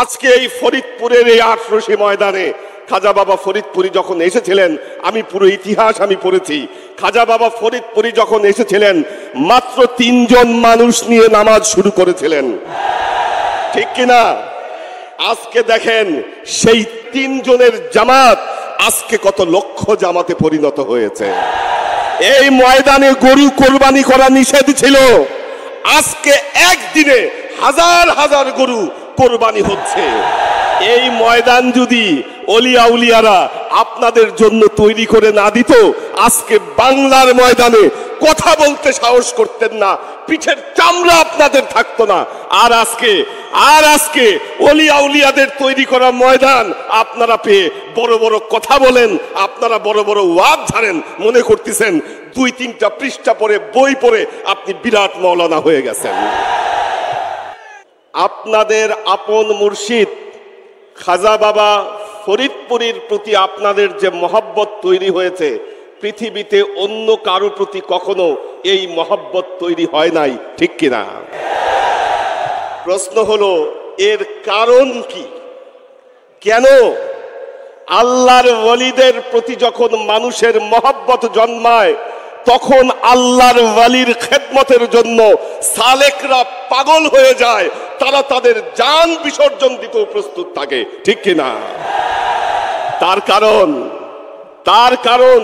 আজকে এই ফরিদপুরের এই আটরশি ময়দানে খাজা বাবা ফরিদপুরি যখন এসেছিলেন, আমি পুরো ইতিহাস আমি পড়েছি, খাজা বাবা ফরিদপুরি যখন এসেছিলেন মাত্র 3 জন মানুষ নিয়ে নামাজ শুরু করেছিলেন, ঠিক কিনা? আজকে দেখেন সেই 3 জনের জামাত আজকে কত লক্ষ জামাতে পরিণত হয়েছে। এই ময়দানে গরু কোরবানি করা নিষেধ ছিল, আজকে একদিনে হাজার হাজার গরু কোরবানি হচ্ছে। এই ময়দান যদি ওলিয়া উলিয়ারা আপনাদের জন্য তৈরি করে না দিত, আজকে বাংলার ময়দানে কথা বলতে সাহস করতেন না, পিঠের চামড়া আপনাদের থাকতো না। আর আজকে ওলিয়া উলিয়াদের তৈরি করা ময়দান আপনারা পেয়ে বড় বড় কথা বলেন, আপনারা বড় বড় ওয়াজ ঝাড়েন, মনে করতেছেন 2-3টা পৃষ্ঠা পড়ে বই পড়ে আপনি বিরাট মাওলানা হয়ে গেছেন। আপনাদের আপন মুর্শিদ খাজা বাবা ফরিদপুরীর প্রতি আপনাদের যে মহব্বত তৈরি হয়েছে, পৃথিবীতে অন্য কারো প্রতি কখনো এই মহব্বত তৈরি হয় নাই, ঠিক কিনা? প্রশ্ন হলো এর কারণ কি? কেন আল্লাহর ওয়ালিদের প্রতি যখন মানুষের মহব্বত জন্মায়, তখন আল্লাহর ওয়ালির খেদমতের জন্য সালেকরা পাগল হয়ে যায়, তারা তাদের জান বিসর্জন দিতেও প্রস্তুত থাকে, ঠিক কিনা? তার কারণ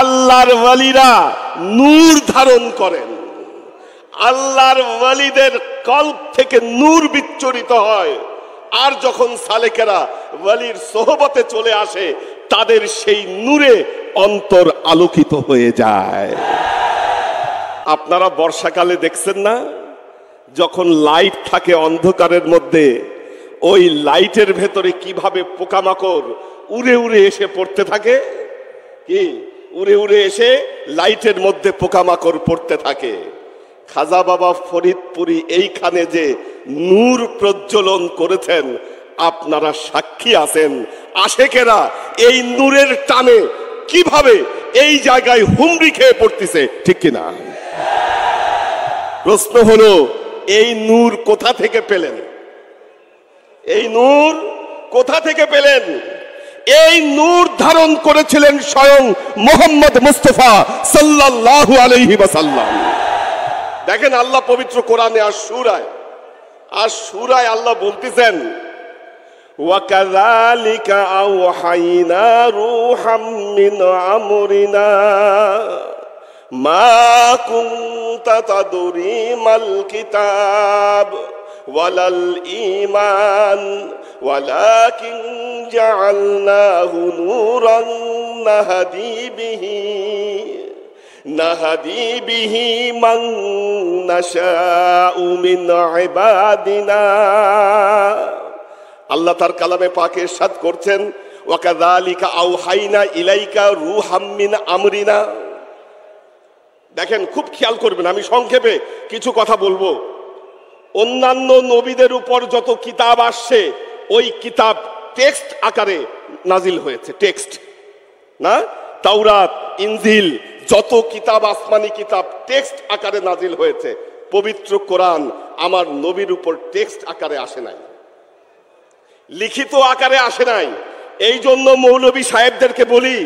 আল্লাহর ওয়ালিরা নূর ধারণ করেন, আল্লাহর ওয়ালিদের কল্প থেকে নূর বিচ্ছুরিত হয়, আর যখন সালেকেরা ওয়ালির সোহবতে চলে আসে তাদের সেই নূরে অন্তর আলোকিত হয়ে যায়। আপনারা বর্ষাকালে দেখছেন না, যখন লাইট থাকে অন্ধকারের মধ্যে, ওই লাইটের ভেতরে কিভাবে পোকামাকড় উড়ে উড়ে এসে পড়তে থাকে, কি উড়ে উড়ে এসে লাইটের মধ্যে পোকামাকড় পড়তে থাকে। খাজা বাবা ফরিদপুরি এইখানে যে নূর প্রজ্বলন করেছেন, আপনারা সাক্ষী আছেন। আশেকেরা এই নূরের টানে কিভাবে এই জায়গায় হুমড়ি খেয়ে পড়তেছে, ঠিক কিনা? প্রশ্ন হলো এই নূর কোথা থেকে পেলেন? এই নূর কোথা থেকে পেলেন? এই নূর ধারণ করেছিলেন স্বয়ং মুহাম্মদ মুস্তাফা সাল্লাল্লাহু আলাইহি ওয়াসাল্লাম। দেখেন আল্লাহ পবিত্র কোরআনে আর সূরায় আল্লাহ বলতেছেন, ওয়াকাযালিকা আওহাইনা রূহাম মিন আমরিনা মা কুনতা তাদরি মাল কিতাব ওয়ালাল ঈমান ওয়ালাকিন জাআলনাহু নূরান নাহদি বিহি মান নাশাউ মিন ইবাদিনা। আল্লাহ তার কালামে পাকে ইরশাদ করছেন, ওয়াকাযালিকা আওহাইনা ইলাইকা রূহাম মিন আমরিনা। দেখেন, খুব খেয়াল করবেন, আমি সংক্ষেপে কিছু কথা বলবো। অন্যান্য নবীদের উপর যত কিতাব আসছে, ওই কিতাব টেক্সট আকারে নাজিল হয়েছে, টেক্সট না, তাওরাত, ইনজিল, যত কিতাব আসমানি কিতাব টেক্সট আকারে নাজিল হয়েছে। পবিত্র কোরআন আমার নবীর উপর টেক্সট আকারে আসে নাই, লিখিত আকারে আসে নাই। এই জন্য মৌলবী সাহেবদেরকে বলি,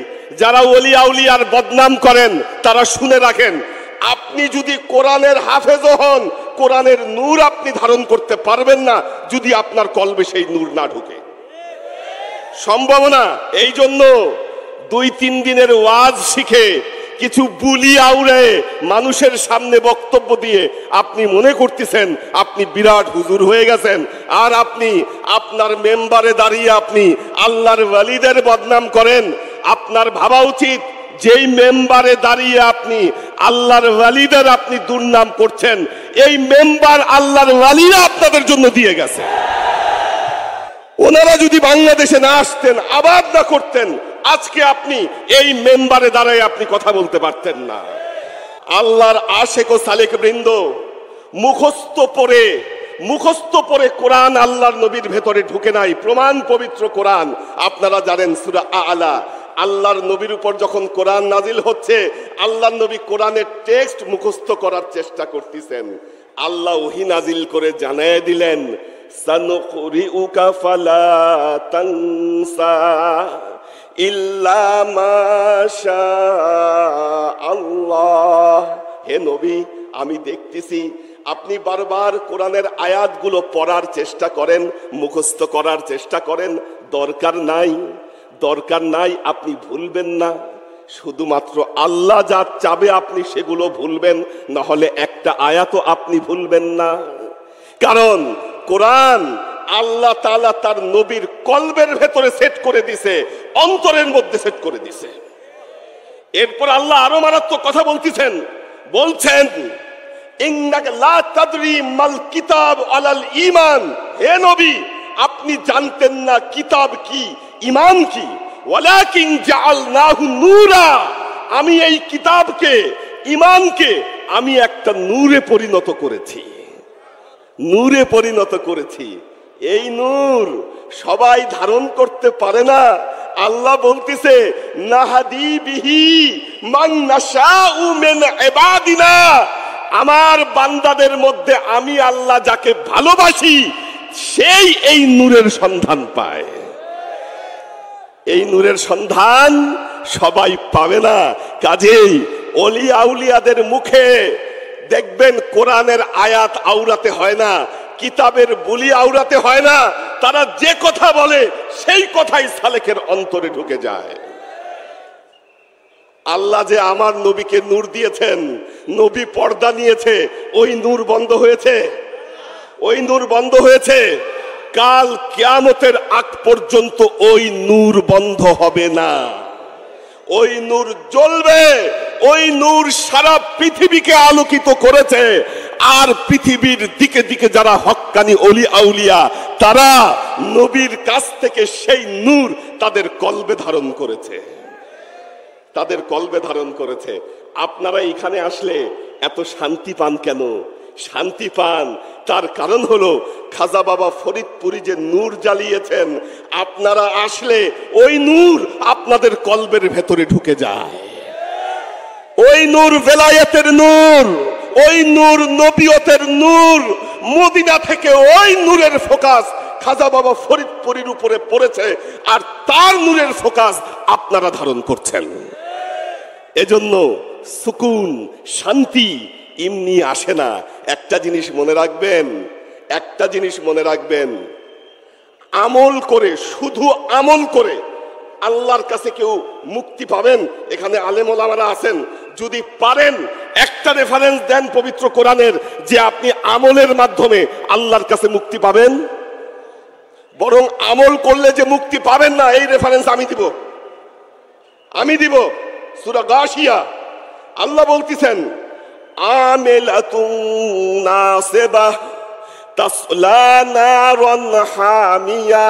যারা ওলি আউলিয়ার বদনাম করেন তারা শুনে রাখেন, আপনি যদি কোরআনের হাফেজ হন, কোরআনের নূর আপনি ধারণ করতে পারবেন না যদি আপনার কলবে সেই নূর না ঢুকে, সম্ভব না। এই জন্য 2-3 দিনের ওয়াজ শিখে কিছু বুলি আউড়ে মানুষের সামনে বক্তব্য দিয়ে আপনি মনে করতেছেন আপনি বিরাট হুজুর হয়ে গেছেন, আর আপনি আপনার মেম্বারে দাঁড়িয়ে আপনি আল্লাহর ওয়ালিদের বদনাম করেন। আপনার ভাবা উচিত, যেই মেম্বারে দাঁড়িয়ে আপনি আল্লাহর ওয়ালিদের আপনি দুর্নাম করছেন, এই মেম্বার আল্লাহর ওয়ালিরা আপনাদের জন্য দিয়ে গেছে। ওনারা যদি বাংলাদেশে না আসতেন, আবাদ না করতেন, আজকে আপনি এই মেম্বারে দাঁড়ায় আপনি কথা বলতে পারতেন না। আল্লাহর আশেক ও সালেক বৃন্দ মুখস্থ পড়ে কোরআন আল্লাহর নবীর ভেতরে ঢুকে নাই, প্রমাণ পবিত্র কোরআন। আপনারা জানেন সূরা আ'লা, আল্লাহর নবীর উপর যখন কোরআন নাজিল হচ্ছে, আল্লাহর নবী কোরআনের টেক্সট মুখস্থ করার চেষ্টা করতেছেন। আল্লাহ ওহী নাজিল করে জানায় দিলেন, সানুকরিউকা ফালা তানসা ইল্লা মা শা আল্লাহ। হে নবী, আমি দেখতেছি আপনি বারবার কোরআনের আয়াতগুলো পড়ার চেষ্টা করেন, মুখস্থ করার চেষ্টা করেন। দরকার নাই, আপনি ভুলবেন না। শুধুমাত্র আল্লাহ যা চাবে আপনি সেগুলো ভুলবেন, না হলে একটা আয়াতও আপনি ভুলবেন না। কারণ কোরআন আল্লাহ তাআলা তার নবীর কলবের ভেতরে সেট করে দিছে, অন্তরের মধ্যে সেট করে দিছে। এরপর আল্লাহ আরো মারাত্মক কথা বলছেন ইন্নাকা লা তাদরি মাল কিতাব আলাল ঈমান। হে নবী, আপনি জানতেন না কিতাব কি, ঈমান কি। ওয়ালাকিন জাআলনাহু নূরা, আমি এই কিতাবকে, ঈমানকে আমি একটা নূরে পরিণত করেছি। এই নূর সবাই ধারণ করতে পারে না। আল্লাহ বলতেছে নাহাদি বিহি মান নাশাউ মিন ইবাদিনা, আমার বান্দাদের মধ্যে আমি আল্লাহ যাকে ভালোবাসি সেই এই নূরের সন্ধান পায়। এই নূরের সন্ধান সবাই পাবে না। কাজেই ওলি আউলিয়াদের মুখে দেখবেন কোরআনের আয়াত আওরাতে হয় না, কিতাবের বুলি আওরাতে হয় না। তারা যে কথা বলে সেই কথাই সালেকের অন্তরে ঢুকে যায়। আল্লাহ যে আমার নবীকে নূর দিয়েছেন, নবী পর্দা নিয়েছে, ওই নূর বন্ধ হয়েছে। কাল কিয়ামতের আগ পর্যন্ত ওই নূর বন্ধ হবে না। ওই নূর জ্বলবে। ওই নূর সারা পৃথিবীকে আলোকিত করেছে। আর পৃথিবীর দিকে দিকে যারা হক্কানি ওলি আউলিয়া, তারা নবীর কাছ থেকে সেই নূর তাদের কলবে ধারণ করেছে। আপনারা এখানে আসলে এত শান্তি পান কেন? শান্তি পান তার কারণ হলো খাজা বাবা ফরিদপুরি যে নূর জ্বালিয়েছেন, আপনারা আসলে ওই নূর আপনাদের কলবের ভেতরে ঢুকে যায়। ওই নূর বেলায়েতের নূর, ওই নূর নবিয়তের নূর। মদিনা থেকে ওই নূরের ফোকাস খাজা বাবা ফরিদপুরির উপরে পড়েছে, আর তার নূরের ফোকাস আপনারা ধারণ করছেন। এজন্য সুকুন, শান্তি এমনি আসে না। একটা জিনিস মনে রাখবেন, আমল করে, শুধু আমল করে আল্লাহর কাছে কেউ মুক্তি পাবেন? এখানে আলেম ওলামারা আছেন, যদি পারেন একটা রেফারেন্স দেন পবিত্র কোরআনের যে আপনি আমলের মাধ্যমে আল্লাহর কাছে মুক্তি পাবেন। বরং আমল করলে যে মুক্তি পাবেন না, এই রেফারেন্স আমি দিব। সূরা গাশিয়া আল্লাহ বলতেছেন আমিলাতুন নাসিবাহ তাসলা নারান হামিয়া।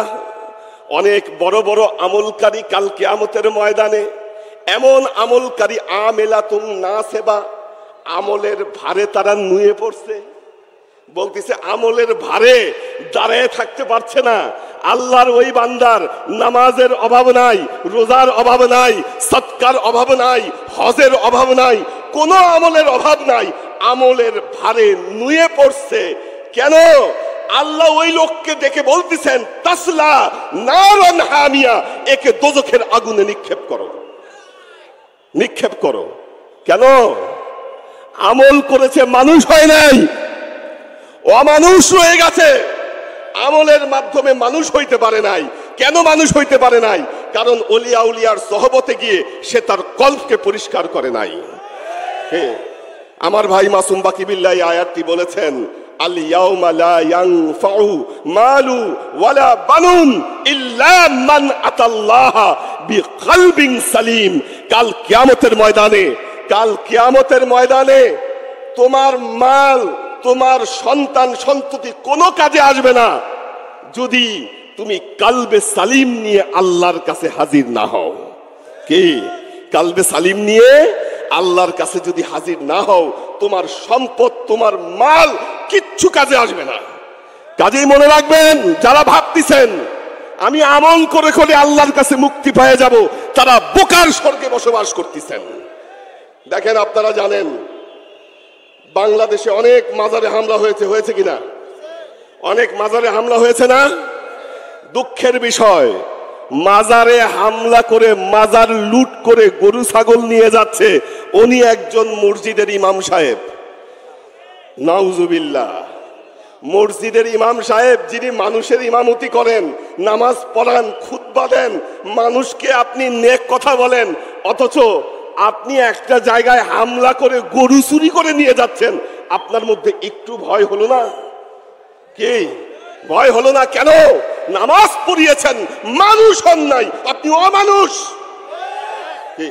অনেক বড় বড় আমলকারী কাল কিয়ামতের ময়দানে, এমন আমলকারী আমিলাতুন নাসিবা, আমলের ভারে তারা নুয়ে পড়ছে। বলতেছে আমলের ভারে দাঁড়ায় থাকতে পারছে না। আল্লাহর ওই বান্দার নামাজের অভাব নাই, রোজার অভাব নাই, সদকার অভাব নাই, হজের অভাব নাই, কোনো আমলের অভাব নাই। আমলের ভারে নুয়ে পড়ছে। কেন? আল্লাহ ওই লোককে দেখে বলতেছেন তাসলা নারান হামিয়া, একে দোজখের আগুনে নিক্ষেপ করো। কেন? আমল করেছে, মানুষ হয় নাই, অমানুষ রয়ে গেছে। আমলের মাধ্যমে মানুষ হইতে পারে নাই। কেন মানুষ হইতে পারে নাই? কারণ ওলিয়া উলিয়ার সহবতে গিয়ে সে তার কলবকে পরিষ্কার করে নাই। আমার ভাই মাসুম বাকি বিল্লাহ আয়াতটি বলেছেন আল ইয়াউমা লা ইয়ানফাউ মালু ওয়ালা বানুন ইল্লা মান আতাল্লাহা বিকলবিন সালিম। কাল কিয়ামতের ময়দানে তোমার মাল, তোমার সন্তান সন্ততি কোনো কাজে আসবে না যদি তুমি কালবে সালিম নিয়ে আল্লাহর কাছে হাজির না হও। কি? কালবে সালিম নিয়ে আল্লাহর কাছে যদি হাজির না হও, তোমার সম্পদ, তোমার মাল কিচ্ছু কাজে আসবে না। কাজেই মনে রাখবেন, যারা ভাবতেছেন আমি আমল করে করে আল্লাহর কাছে মুক্তি পেয়ে যাব, তারা বোকার স্বর্গে বসবাস করতেছেন। দেখেন, আপনারা জানেন বাংলাদেশে অনেক মাজারে হামলা হয়েছে কিনা? অনেক মাজারে হামলা হয়েছে না? দুঃখের বিষয়, মাজারে হামলা করে মাজার লুট করে গরু ছাগল নিয়ে যাচ্ছে উনি একজন মসজিদের ইমাম সাহেব। নাউজুবিল্লাহ। মসজিদের ইমাম সাহেব যিনি মানুষের ইমামতি করেন, নামাজ পড়ান, খুতবা দেন, মানুষকে আপনি নেক কথা বলেন, অথচ আপনি একটা জায়গায় হামলা করে গরু চুরি করে নিয়ে যাচ্ছেন। আপনার মধ্যে একটু ভয় হলো না? কি ভয় হলো না? কেন? নামাজ পড়িয়েছেন, মানুষ হন নাই, আপনি অমানুষ। কি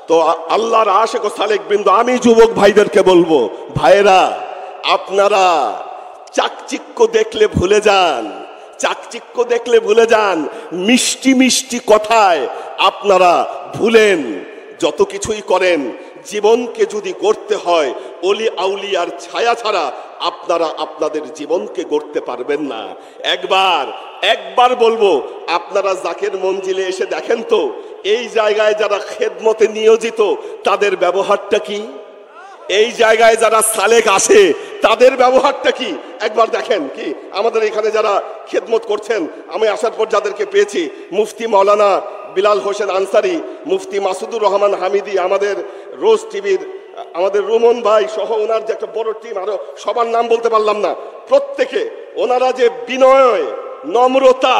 তো আল্লাহর আশিক ও সালেক বিন্দু, আমি যুবক ভাইদেরকে বলবো, ভাইরা আপনারা চাকচিক্য দেখলে ভুলে যান, চাকচিক্য দেখলে ভুলে যান, মিষ্টি মিষ্টি কথায় আপনারা ভুলেন। যত কিছুই করেন, জীবনকে যদি গড়তে হয় অলি আউলিয়ার ছায়া ছাড়া আপনারা আপনাদের জীবনকে গড়তে পারবেন না। একবার বলবো, আপনারা জাকের মঞ্জিলে এসে দেখেন তো এই জায়গায় যারা খেদমতে নিয়োজিত তাদের ব্যবহারটা কি, এই জায়গায় যারা সালেক আসে তাদের ব্যবহারটা কি একবার দেখেন। কি আমাদের এখানে যারা খেদমত করছেন, আমি আসার পর যাদেরকে পেয়েছি, মুফতি মাওলানা বিলাল হোসেন আনসারি, মুফতি মাসুদুর রহমান হামিদি, আমাদের রোজ টিভির আমাদের রুমন ভাই সহ ওনার যে একটা বড় টিম, আরো সবার নাম বলতে পারলাম না, প্রত্যেকে ওনারা যে বিনয় নম্রতা,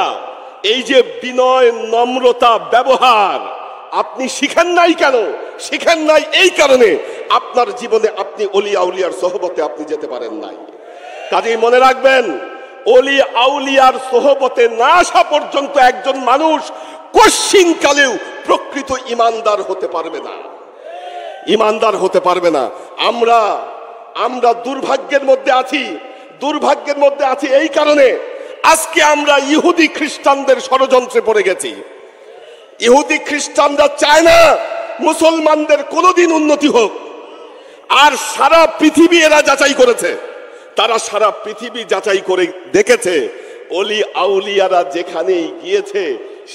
এই যে বিনয় নম্রতা ব্যবহার আপনি শিখেন নাই কেন? শিখেন নাই এই কারণে আপনার জীবনে আপনি অলি আউলিয়ার সোহবতে আপনি যেতে পারেন নাই। কাজেই মনে রাখবেন, অলি আউলিয়ার সোহবতে না আসা পর্যন্ত একজন মানুষ কশিনকালেও প্রকৃত ইমানদার হতে পারবে না, ইমানদার হতে পারবে না। আমরা দুর্ভাগ্যের মধ্যে আছি এই কারণে আজকে আমরা ইহুদি খ্রিস্টানদের ষড়যন্ত্রে পড়ে গেছি। ইহুদি খ্রিস্টানরা চায় না মুসলমানদের কোনোদিন উন্নতি হোক, আর সারা পৃথিবী এরা যাচাই করেছে, তারা সারা পৃথিবী যাচাই করে দেখেছে অলি আউলিয়ারা যেখানেই গিয়েছে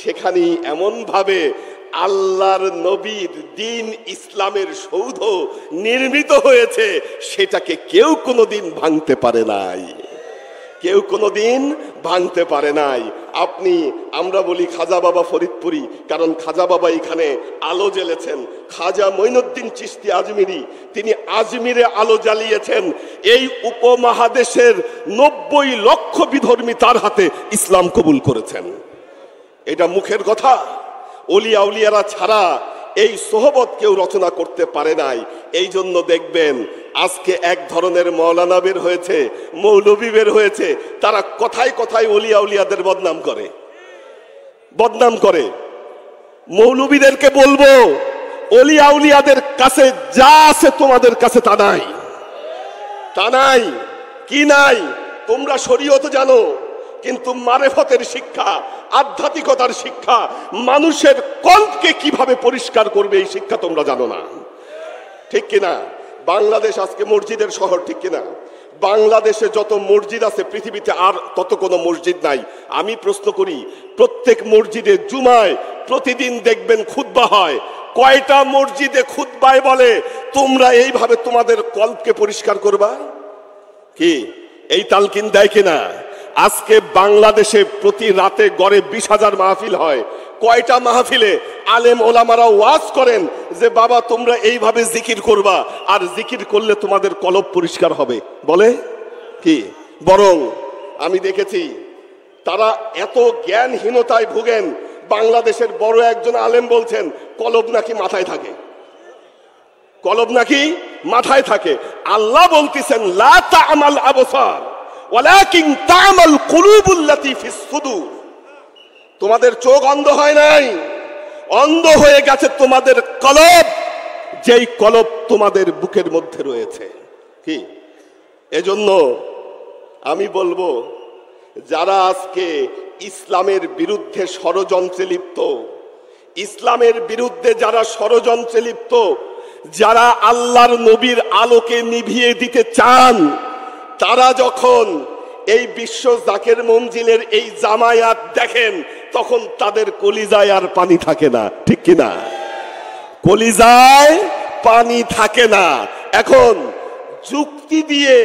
সেখানেই এমন ভাবে আল্লাহর নবীর দ্বীন ইসলামের সৌধ নির্মিত হয়েছে, সেটাকে কেউ কোনোদিন ভাঙতে পারে নাই, কেউ কোনোদিন ভাঙতে পারে নাই। আমরা বলি খাজা বাবা ফরিদপুরি, কারণ খাজা বাবা এখানে আলো জ্বেলেছেন। খাজা মঈনুদ্দিন চিশতি আজমিরি, তিনি আজমিরে আলো জ্বালিয়েছেন। এই উপমহাদেশের 90 লক্ষ বিধর্মী তার হাতে ইসলাম কবুল করেছেন। এটা মুখের কথা? অলি আউলিয়ারা ছাড়া এই সোহবত কেউ রচনা করতে পারে নাই। এই জন্য দেখবেন আজকে এক ধরনের মৌলানা বের হয়েছে, মৌলবী বের হয়েছে, তারা কথায় কথায় অলি আউলিয়াদের বদনাম করে। মৌলবীদেরকে বলবো, অলি আউলিয়াদের কাছে যা আছে তোমাদের কাছে তা নাই। কি নাই? তোমরা শরীয়ত জানো, কিন্তু মারেফতের শিক্ষা, আধ্যাত্মিকতার শিক্ষা, মানুষের কল্পকে কিভাবে পরিষ্কার করবে এই শিক্ষা তোমরা জানো না। ঠিক কিনা? বাংলাদেশ আজকে মসজিদের শহর, ঠিক কিনা? বাংলাদেশে যত মসজিদ আছে পৃথিবীতে আর তত কোনো মসজিদ নাই। আমি প্রশ্ন করি, প্রত্যেক মসজিদে জুমায় প্রতিদিন দেখবেন খুতবা হয়, কয়টা মসজিদে খুতবায় বলে তোমরা এইভাবে তোমাদের কল্পকে পরিষ্কার করবা? কি এই তালকিন দেয় কিনা? আজকে বাংলাদেশে প্রতি রাতে গড়ে 20,000 মাহফিল হয়। কয়টা মাহফিলে আলেম ওলামারা ওয়াজ করেন যে বাবা তোমরা এইভাবে জিকির করবা, আর জিকির করলে তোমাদের কলব পরিষ্কার হবে? বলে কি? বরং আমি দেখেছি তারা এত জ্ঞানহীনতায় ভুগেন, বাংলাদেশের বড় একজন আলেম বলছেন কলব নাকি মাথায় থাকে, কলব নাকি মাথায় থাকে। আল্লাহ বলতেছেন লা তা'মাল আবসার ওয়ালাকিন তা'মাল কুলুবুল্লাতী ফিস সুদূর। তোমাদের চোখ অন্ধ হয় নাই, অন্ধ হয়ে গেছে তোমাদের কলব, যেই কলব তোমাদের বুকের মধ্যে রয়েছে। কি এজন্য আমি বলবো, যারা আজকে ইসলামের বিরুদ্ধে ষড়যন্ত্রে লিপ্ত, ইসলামের বিরুদ্ধে যারা ষড়যন্ত্রে লিপ্ত, যারা আল্লাহর নবীর আলোকে নিভিয়ে দিতে চান, তারা যখন এই বিশ্ব জাকের মঞ্জিলের এই জামায়াত দেখেন, তখন তাদের কলিজায় আর পানি থাকে না, ঠিক কিনা? কলিজায় পানি থাকে না। এখন যুক্তি দিয়ে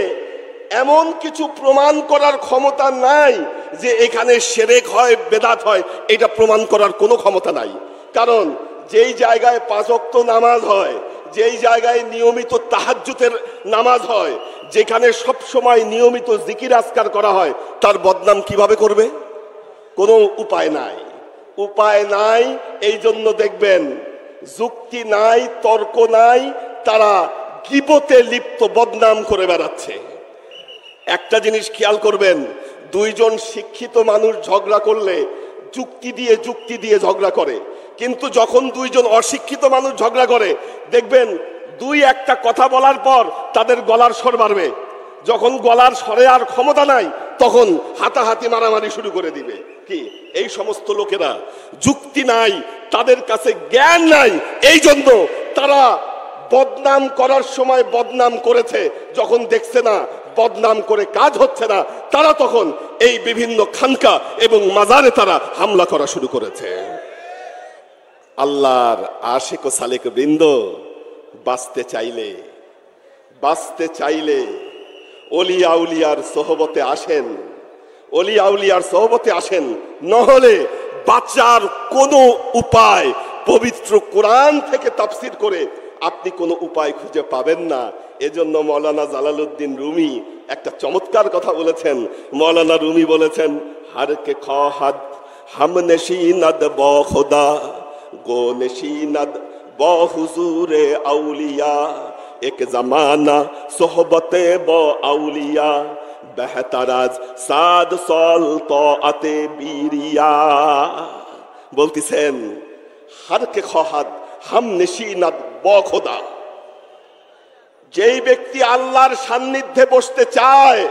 এমন কিছু প্রমাণ করার ক্ষমতা নাই যে এখানে শিরক হয়, বেদাত হয়, এটা প্রমাণ করার কোনো ক্ষমতা নাই। কারণ যেই জায়গায় 5 ওয়াক্ত নামাজ হয়, যেই জায়গায় নিয়মিত তাহাজ্জুদের নামাজ হয়, যেখানে সব সময় নিয়মিত জিকির আজকার করা হয়, তার বদনাম কিভাবে করবে? কোনো উপায় নাই, উপায় নাই। এই জন্য দেখবেন যুক্তি নাই, তর্ক নাই, তারা গীবতে লিপ্ত, বদনাম করে বেড়াচ্ছে। একটা জিনিস খেয়াল করবেন, দুইজন শিক্ষিত মানুষ ঝগড়া করলে যুক্তি দিয়ে ঝগড়া করে, কিন্তু যখন দুইজন অশিক্ষিত মানুষ ঝগড়া করে দেখবেন দুই একটা কথা বলার পর তাদের গলার স্বর বাড়বে। যখন গলার স্বরে আর ক্ষমতা নাই, তখন হাতাহাতি মারামারি শুরু করে দিবে। কি এই সমস্ত লোকেরা যুক্তি নাই, তাদের কাছে জ্ঞান নাই, এই জন্য তারা বদনাম করার সময় বদনাম করেছে। যখন দেখছে না বদনাম করে কাজ হচ্ছে না, তারা তখন এই বিভিন্ন খানকা এবং মাজারে তারা হামলা করা শুরু করেছে। আল্লাহর আশিক ও সালেক বৃন্দ, বাঁচতে চাইলে ওলি আউলিয়ার সোহবতে আসেন, ওলি আউলিয়ার সোহবতে আসেন। নহলে বাঁচার কোনো উপায় পবিত্র কোরআন থেকে তাফসীর করে আপনি কোনো উপায় খুঁজে পাবেন না। এজন্য মৌলানা জালালউদ্দিন রুমি একটা চমৎকার কথা বলেছেন। মৌলানা রুমি বলেছেন, হারকে খাদ হাম নশীনদ ব খুদা গো নশীনদ ব হুজুরে আউলিয়া এক জামানা সোহবতে ব আউলিয়া বেহতারাজ সাদ সল তাআতে বিরিয়া। বলতেছেন হারকে খাদ হাম নশীনদ ব খুদা, যেই ব্যক্তি আল্লাহর সান্নিধ্যে বসতে চায়,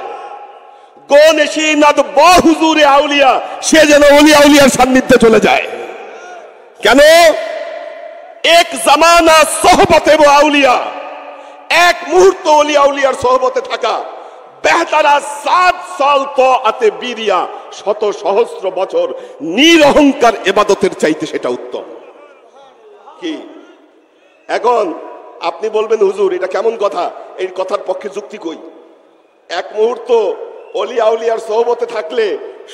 গো নশীনদ ব হুজুরে আউলিয়া, সে যেন ওলি আউলিয়ার সান্নিধ্যে চলে যায়। কেন? এক জামানা সোহবতে ব আউলিয়া, এক মুহূর্ত ওলি আউলিয়ার সোহবতে থাকা, বেহতারা 7 সাল তাআতে বিরিয়া, শত সহস্র বছর নিরহংকার ইবাদতের চাইতে সেটা উত্তম। কি এখন আপনি বলবেন, হুজুর এটা কেমন কথা? এই কথার পক্ষে যুক্তি কই? এক মুহূর্ত ওলি আউলিয়ার সোহবতে থাকলে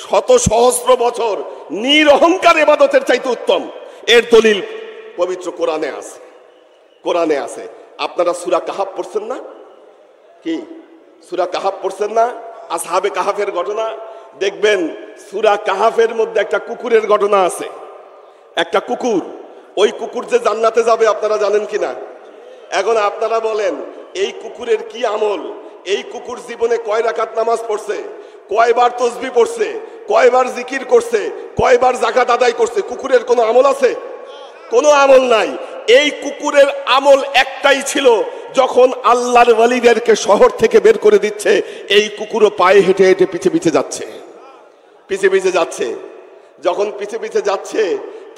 শত সহস্র বছর নিরহংকার ইবাদতের চাইতে উত্তম। এর দলিল পবিত্র কোরআনে আছে। আপনারা সূরা কাহাফ পড়ছেন না? কি সূরা কাহাফ পড়ছেন না? আসহাবে কাহাফের ঘটনা দেখবেন। সূরা কাহাফের মধ্যে একটা কুকুরের ঘটনা আছে। একটা কুকুর, ওই কুকুর যে জান্নাতে যাবে আপনারা জানেন কিনা? এখন আপনারা বলেন, এই কুকুরের কি আমল? এই কুকুর জীবনে কয় রাকাত নামাজ পড়ছে, কয়বার তাসবিহ পড়ছে, কয়বার জিকির করছে, কয়বার যাকাত আদায় করছে? কুকুরের কোনো আমল আছে? কোনো আমল নাই। এই কুকুরের আমল একটাই ছিল, যখন আল্লাহর ওয়ালিদেরকে শহর থেকে বের করে দিচ্ছে, এই কুকুরও পায়ে হেঁটে হেঁটে পিছে পিছে যাচ্ছে। যখন পিছে যাচ্ছে,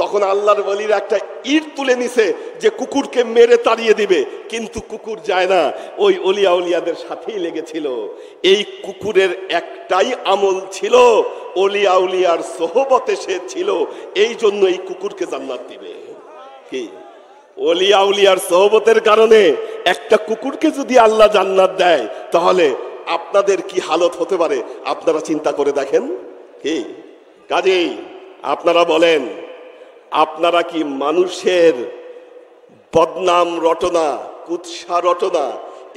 তখন আল্লাহর ওয়ালিরা একটা ইট তুলে নিছে যে কুকুরকে মেরে তাড়িয়ে দিবে, কিন্তু কুকুর যায় না, ওই ওলি আউলিয়াদের সাথেই লেগেছিল। এই কুকুরের একটাই আমল ছিল, ওলি আউলিয়ার সোহবতে সে ছিল, এই জন্য এই কুকুরকে জান্নাত দিবে। কি ওলি আউলিয়ার সোহবতের কারণে একটা কুকুরকে যদি আল্লাহ জান্নাত দেয়, তাহলে আপনাদের কি হালত হতে পারে আপনারা চিন্তা করে দেখেন। কি কাজেই আপনারা বলেন, আপনারা কি মানুষের বদনাম রটনা, কুৎসা রটনা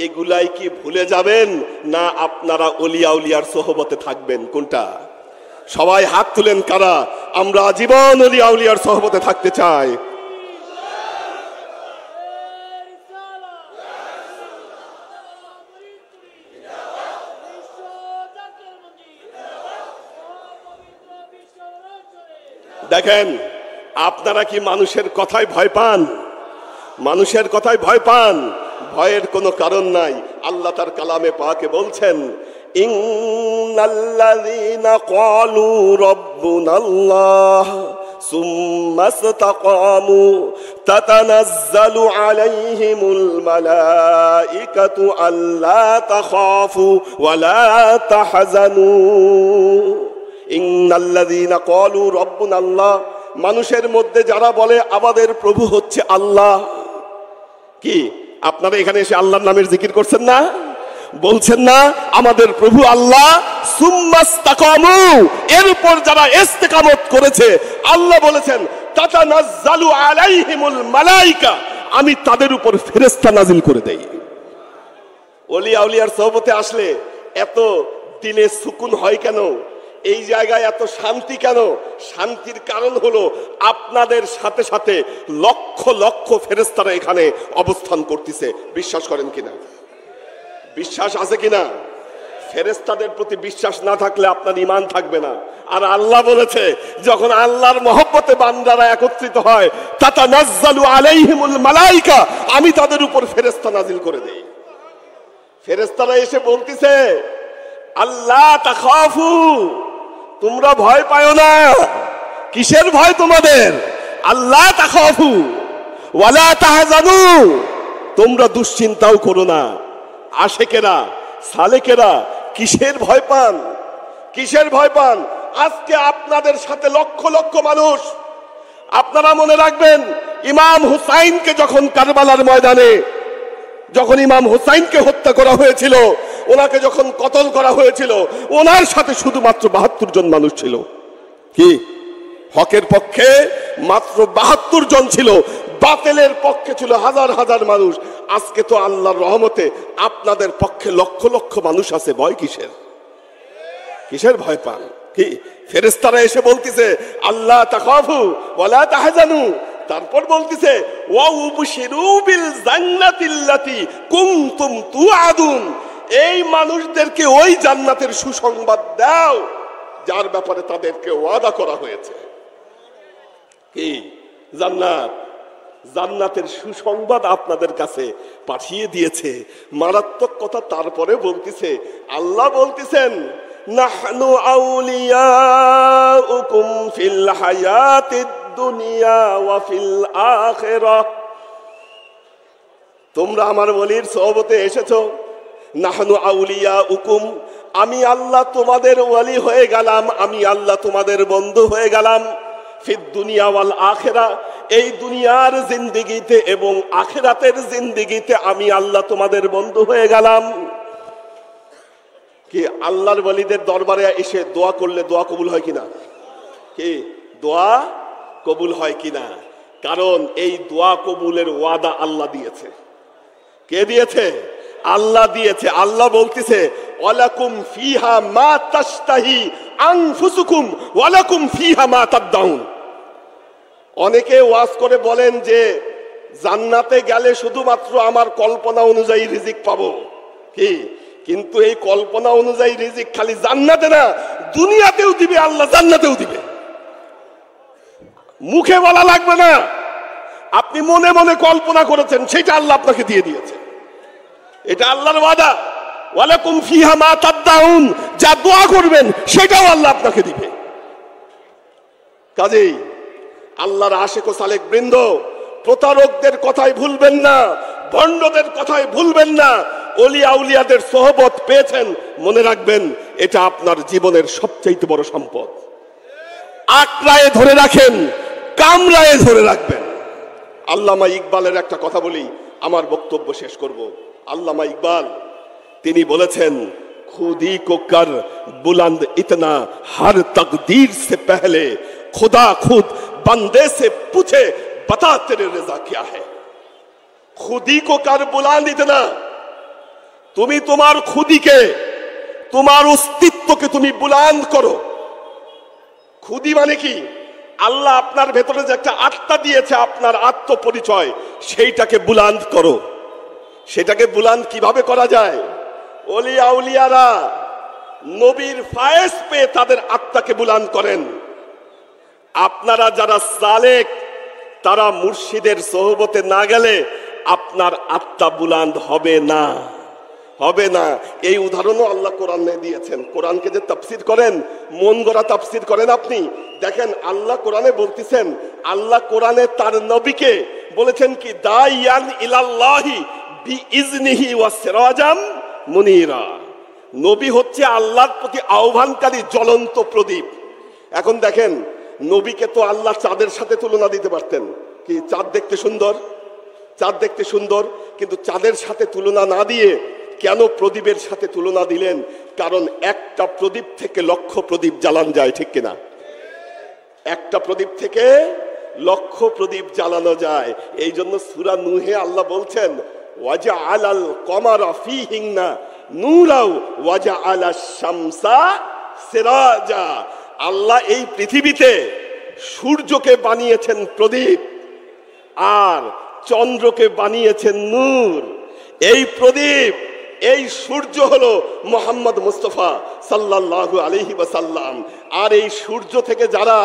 এগুলাই কি ভুলে যাবেন, না আপনারা ওলি আউলিয়ার সোহবতে থাকবেন? কোনটা? সবাই হাত তুলেন কারা আমরা আজীবন ওলি আউলিয়ার সোহবতে থাকতে চাই। দেখেন, আপনারা কি মানুষের কথায় ভয় পান? মানুষের কথায় ভয় পান? ভয়ের কোনো কারণ নাই। আল্লাহ তার কালামে পাকে বলছেন, ইন্নাল্লাযীনা ক্বালু রাব্বুনাল্লাহ সুম্মা ইসতাকামু তাতানাজ্জালু আলাইহিমুল মালাইকাতু আল্লা তাখাফু ওয়া লা তাহজানু ইন্নাল্লাযীনা ক্বালু রাব্বুনাল্লাহ, মানুষের মধ্যে যারা বলে আমাদের প্রভু হচ্ছে আল্লাহ। কি আপনারা এখানে এসে আল্লাহর নামের জিকির করছেন না? বলছেন না আমাদের প্রভু আল্লাহ? সুম্মা ইসতাকামু, এরপর যারা ইস্তেকামত করেছে, আল্লাহ বলেছেন তাতানাজ্জালু আলাইহিমুল মালাইকা, আমি তাদের উপর ফেরেশতা নাজিল করে দেই। ওলিয়া আউলিয়ার সোহবতে আসলে এত দিলে সুকুন হয় কেন? এই জায়গায় এত শান্তি কেন? শান্তির কারণ হলো আপনাদের সাথে সাথে লক্ষ লক্ষ ফেরেশতারা এখানে অবস্থান করতেছে। বিশ্বাস করেন কিনা? বিশ্বাস আছে কিনা? ফেরেশতাদের প্রতি বিশ্বাস না থাকলে আপনার ঈমান থাকবে না। আর আল্লাহ বলেছে যখন আল্লাহর মহব্বতে বান্দারা একত্রিত হয়, তাতানাজ্জালু আলাইহিমুল মালাইকা, আমি তাদের উপর ফেরেশতা নাজিল করে দেই। ফেরেশতারা এসে বলতেছে আল্লাহ তাখাফু, তোমরা ভয় পাও না। কিসের ভয় তোমাদের? আল্লাহ তাখাফু ওয়ালা তাহজানু, তোমরা দুশ্চিন্তাও করো না। আশেকেরা সালেকেরা কিসের ভয় পান? কিসের ভয় পান? আজকে আপনাদের সাথে লক্ষ লক্ষ মানুষ। আপনারা মনে রাখবেন, ইমাম হুসাইনকে যখন কারবালার ময়দানে যখন ইমাম হুসাইনকে হত্যা করা হয়েছিল, ওনাকে যখন কতল করা হয়েছিল, ওনার সাথে শুধুমাত্র ৭২ জন মানুষ ছিল। কি হকের পক্ষে মাত্র ৭২ জন ছিল, বাতিলের পক্ষে ছিল হাজার হাজার মানুষ। আজকে তো আল্লাহর রহমতে আপনাদের পক্ষে লক্ষ লক্ষ মানুষ আছে। ভয় কিসের? কিসের ভয় পান? কি ফেরেশতারা এসে বলতিছে আল্লাহ তাখাফু ওয়ালা তাহজানু, তারপর বলতিছে ওয়া উবশিরু বিল জান্নাতিল্লাতী কুনতুম তুআদুন, এই মানুষদেরকে ওই জান্নাতের সুসংবাদ দাও যার ব্যাপারে তাদেরকে ওয়াদা করা হয়েছে। কি জান্নাত? জান্নাতের সুসংবাদ আপনাদের কাছে পাঠিয়ে দিয়েছে। মারাত্মক কথা। তারপরে বলতিছে, আল্লাহ বলতিছেন নাহনু আউলিয়াউকুম ফিল হায়াতিদ দুনিয়া ওয়া ফিল আখিরাহ, তোমরা আমার ওলির সোহবতে এসেছো। নাহনু আউলিয়াউকুম, আমি আল্লাহ তোমাদের ওলি হয়ে গেলাম, আমি আল্লাহ তোমাদের বন্ধু হয়ে গেলাম। ফিদ দুনিয়া ওয়াল আখিরা, এই দুনিয়ার জিন্দেগিতে এবং আখিরাতের জিন্দেগিতে আমি আল্লাহ তোমাদের বন্ধু হয়ে গেলাম। কি আল্লাহর ওলিদের দরবারে এসে দোয়া করলে দোয়া কবুল হয় কিনা? কি দোয়া কবুল হয় কিনা? কারণ এই দোয়া কবুলের ওয়াদা আল্লাহ দিয়েছে। কে দিয়েছে? আল্লাহ দিয়েছে। আল্লাহ বলতেছে ওয়ালাকুম ফিহা মা তাশতাহি আনফুসুকুম ওয়ালাকুম ফিহা মা তাদউন। অনেকে ওয়াজ করে বলেন যে জান্নাতে গেলে শুধুমাত্র আমার কল্পনা অনুযায়ী রিজিক পাবো। কি কিন্তু এই কল্পনা অনুযায়ী রিজিক খালি জান্নাতে না, দুনিয়াতেও দিবে আল্লাহ, জান্নাতেও দিবে। মুখে বলা লাগবে না, আপনি মনে মনে কল্পনা করেছেন সেটা আল্লাহ আপনাকে দিয়ে দিয়েছে। এটা আল্লাহর ওয়াদা। ওয়ালাকুম ফিহা মা তাদউন, যা দোয়া করবেন সেটাও আল্লাহ আপনাকে দিবে। কাজেই আল্লাহর আশিক ও সালেক বৃন্দ, প্রতারকদের কথাই ভুলবেন না, ভণ্ডদের কথাই ভুলবেন না। ওলিয়া আউলিয়াদের সোহবত পেয়েছেন, মনে রাখবেন এটা আপনার জীবনের সবচেয়ে বড় সম্পদ। আঁকড়ায় ধরে রাখেন, কামড়ায় ধরে রাখবেন। আল্লামা ইকবালের একটা কথা বলি, আমার বক্তব্য শেষ করব। আল্লামা ইকবাল তিনি বলেছেন, খুদি কো কর বুলন্দ ইতনা হর তকদীর সে পহলে खुदा खुद बंदे से पूछे बता तेरे रजा क्या है। खुदी को कर बुलंद इतना, তুমি তোমার খুদিকে, তোমার অস্তিত্বকে তুমি বুলন্দ করো। খুদি মানে কি? আল্লাহ আপনার ভেতরে যে একটা আত্মা দিয়েছে, আপনার আত্মপরিচয়, সেইটাকে বুলন্দ করো। সেটাকে বুলন্দ কিভাবে করা যায়? ওলিয়া আউলিয়ারা নবীর ফায়েজ পেয়ে তাদের আত্মাকে বুলন্দ করেন। আপনারা যারা সালেক, তারা মুর্শিদের সোহবতে না গেলে আপনার আত্মা বুলন্দ হবে না, হবে না। এই উদাহরণও আল্লাহ কোরআনে দিয়েছেন। কোরআনকে যে তাফসীর করেন, মন গড়া তাফসীর করেন আপনি, দেখেন আল্লাহ কোরআনে বলতেছেন, আল্লাহ কোরআনে তার নবীকে বলেছেন কি, দাইয়ান ইলাল্লাহি বিইজনিহি ওয়া সিরাজাম মুনিরা। নবী হচ্ছে আল্লাহর প্রতি আহ্বানকারী জ্বলন্ত প্রদীপ। এখন দেখেন, নবীকে তো আল্লাহ চাঁদের সাথে তুলনা দিতে পারতেন, কি চাঁদ দেখতে সুন্দর, চাঁদ দেখতে সুন্দর, কিন্তু চাঁদের সাথে তুলনা না দিয়ে কেন প্রদীপের সাথে তুলনা দিলেন? কারণ একটা প্রদীপ থেকে লক্ষ প্রদীপ জ্বালানো যায়, ঠিক কিনা? একটা প্রদীপ থেকে লক্ষ প্রদীপ জ্বালানো যায়। এই জন্য সূরা নূহে আল্লাহ বলছেন, ওয়াজআলাল কমারা ফীহিন্না নূরাও ওয়াজআলাশ শামসা সিরাজা। আল্লাহ এই পৃথিবীতে সূর্যকে বানিয়েছেন প্রদীপ আর চন্দ্রকে বানিয়েছেন নূর। এই প্রদীপ, এই সূর্য হলো মুহাম্মদ মুস্তাফা সাল্লাল্লাহু আলাইহি ওয়াসাল্লাম। আর এই সূর্য থেকে যারা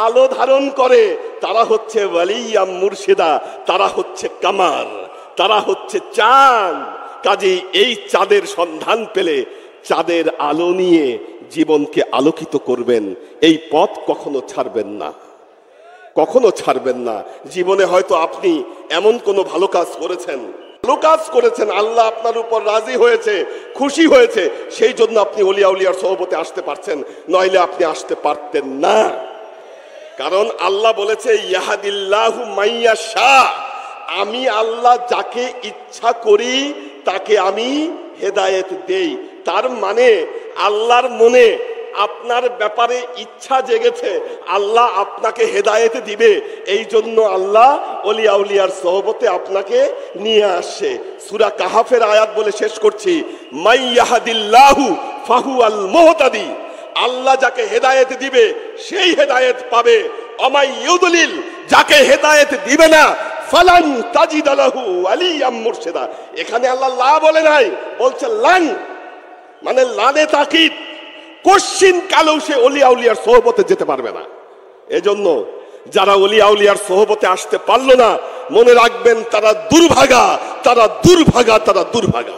আলো ধারণ করে তারা হচ্ছে ওয়ালিয়া মুর্শিদা, তারা হচ্ছে কামার, তারা হচ্ছে চাঁদ। কাজেই এই চাঁদের সন্ধান পেলে চাঁদের আলো নিয়ে জীবনকে আলোকিত করবেন, এই পথ কখনো ছাড়বেন না, কখনো ছাড়বেন না। জীবনে হয়তো আপনি এমন কোনো ভালো কাজ করেছেন, আল্লাহ আপনার উপর রাজি হয়েছে, খুশি হয়েছে, সেই জন্য আপনি ওলিয়া উলিয়ার সোহবতে আসতে পারছেন, নইলে আপনি আসতে পারতেন না। কারণ আল্লাহ বলেছে, ইয়াহাদিল্লাহু মাইয়াশা, আমি আল্লাহ যাকে ইচ্ছা করি তাকে আমি হেদায়েত দেই। তার মানে আল্লাহর মনে আপনার ব্যাপারে ইচ্ছা জেগেছে, আল্লাহ আপনাকে হেদায়েত দিবে, এই জন্য আল্লাহ ওলিয়া উলিয়ার সোহবতে আপনাকে নিয়ে আসে। সূরা কাহাফের আয়াত বলে শেষ করছি, মাইয়াহাদিল্লাহু ফাহুয়াল মুহতাদি, আল্লাহ যাকে হেদায়েত দিবে সেই হেদায়েত পাবে। অমাই ইউদলিল, যাকে হেদায়েত দিবে না, ফালান তাজিদা লাহু ওয়ালিয়াম মুরশিদা। এখানে আল্লাহ লা বলে নাই, বলছে লান, মানে লানে তাকিদ, কোশ্চিন কালেও সে ওলিয়া উলিয়ার সোহবতে যেতে পারবে না। এজন্য যারা ওলিয়া উলিয়ার সোহবতে আসতে পারলো না, মনে রাখবেন তারা দুর্ভাগা, তারা দুর্ভাগা, তারা দুর্ভাগা।